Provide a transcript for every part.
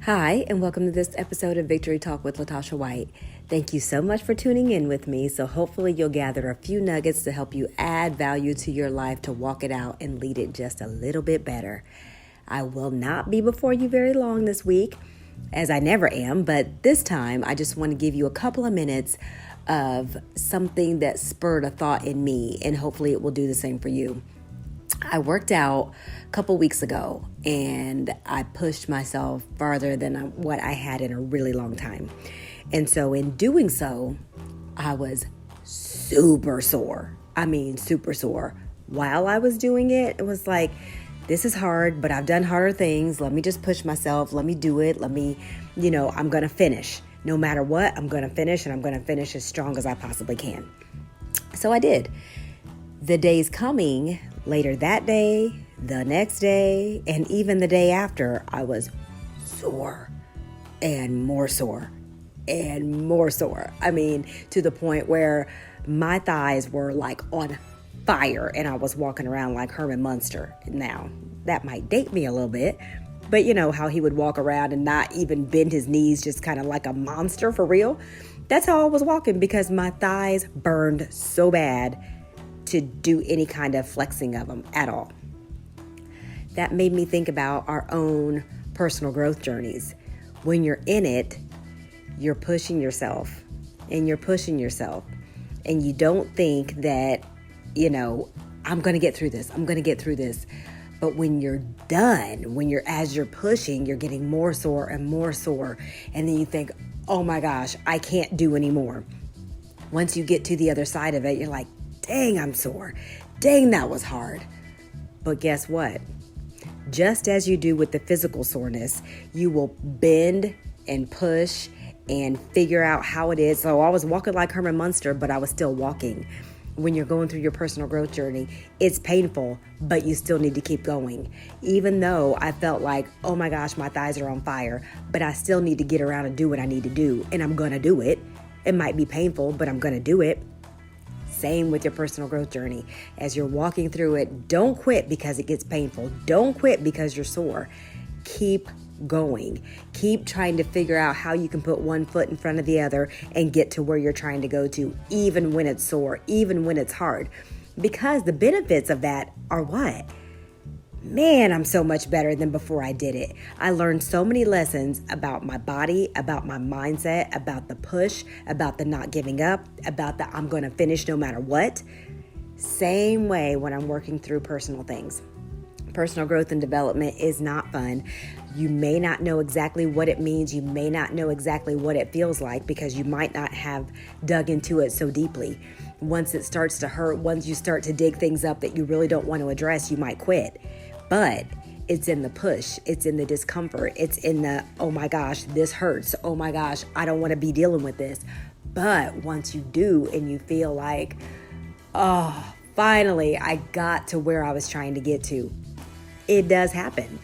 Hi, and welcome to this episode of Victory Talk with Latasha White. Thank you so much for tuning in with me. So hopefully you'll gather a few nuggets to help you add value to your life to walk it out and lead it just a little bit better. I will not be before you very long this week, as I never am, but this time I just want to give you a couple of minutes of something that spurred a thought in me, and hopefully it will do the same for you. I worked out a couple weeks ago and I pushed myself farther than what I had in a really long time. And so in doing so, I was super sore. Super sore. While I was doing it, it was like, this is hard, but I've done harder things. Let me just push myself. Let me do it. I'm going to finish. No matter what, I'm going to finish, and I'm going to finish as strong as I possibly can. So I did. The days coming, later that day, the next day, and even the day after, I was sore and more sore and more sore. To the point where my thighs were like on fire and I was walking around like Herman Munster. Now, that might date me a little bit, but you know how he would walk around and not even bend his knees, just kind of like a monster for real. That's how I was walking because my thighs burned so bad to do any kind of flexing of them at all. That made me think about our own personal growth journeys. When you're in it, you're pushing yourself and you're pushing yourself, and you don't think that, I'm going to get through this. I'm going to get through this. But when you're done, as you're pushing, you're getting more sore and more sore. And then you think, oh my gosh, I can't do anymore. Once you get to the other side of it, you're like, dang, I'm sore. Dang, that was hard. But guess what? Just as you do with the physical soreness, you will bend and push and figure out how it is. So I was walking like Herman Munster, but I was still walking. When you're going through your personal growth journey, it's painful, but you still need to keep going. Even though I felt like, oh my gosh, my thighs are on fire, but I still need to get around and do what I need to do. And I'm going to do it. It might be painful, but I'm going to do it. Same with your personal growth journey. As you're walking through it, don't quit because it gets painful. Don't quit because you're sore. Keep going. Keep trying to figure out how you can put one foot in front of the other and get to where you're trying to go to, even when it's sore, even when it's hard. Because the benefits of that are what? Man, I'm so much better than before I did it. I learned so many lessons about my body, about my mindset, about the push, about the not giving up, about the I'm going to finish no matter what. Same way when I'm working through personal things. Personal growth and development is not fun. You may not know exactly what it means. You may not know exactly what it feels like because you might not have dug into it so deeply. Once it starts to hurt, once you start to dig things up that you really don't want to address, you might quit. But it's in the push. It's in the discomfort. It's in the, oh my gosh, this hurts. Oh my gosh, I don't want to be dealing with this. But once you do and you feel like, oh, finally, I got to where I was trying to get to. It does happen.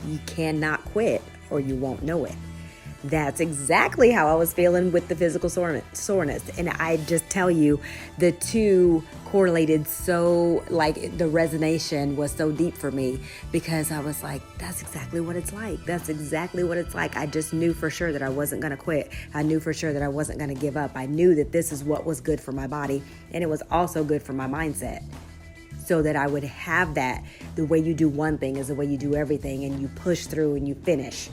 You cannot quit or you won't know it. That's exactly how I was feeling with the physical soreness. And I just tell you, the two correlated so, like, the resonation was so deep for me because I was like, that's exactly what it's like. That's exactly what it's like. I just knew for sure that I wasn't going to quit. I knew for sure that I wasn't going to give up. I knew that this is what was good for my body, and it was also good for my mindset. So that I would have that, the way you do one thing is the way you do everything, and you push through and you finish.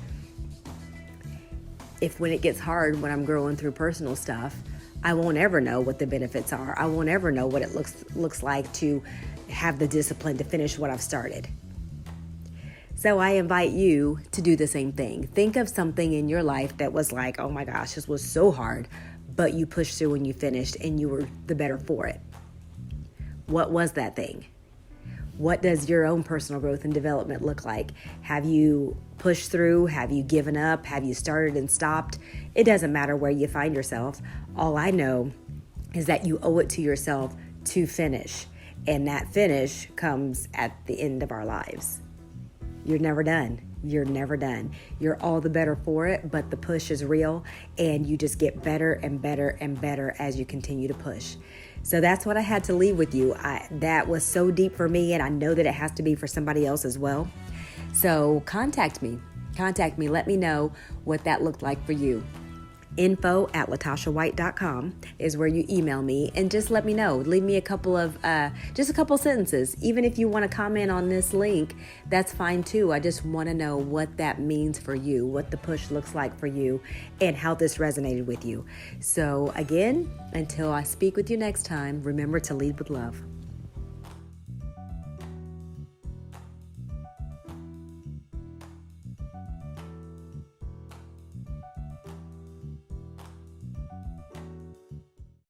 If when it gets hard, when I'm growing through personal stuff, I won't ever know what the benefits are. I won't ever know what it looks like to have the discipline to finish what I've started. So I invite you to do the same thing. Think of something in your life that was like, oh my gosh, this was so hard, but you pushed through and you finished and you were the better for it. What was that thing? What does your own personal growth and development look like? Have you pushed through? Have you given up? Have you started and stopped? It doesn't matter where you find yourself. All I know is that you owe it to yourself to finish. And that finish comes at the end of our lives. You're never done. You're never done. You're all the better for it, but the push is real, and you just get better and better and better as you continue to push. So that's what I had to leave with you. That was so deep for me, and I know that it has to be for somebody else as well. So contact me. contact me. Let me know what that looked like for you. info@latashawhite.com is where you email me, and just let me know. Leave me a couple sentences. Even if you want to comment on this link, that's fine too. I just want to know what that means for you, what the push looks like for you, and how this resonated with you. So again, until I speak with you next time, remember to lead with love.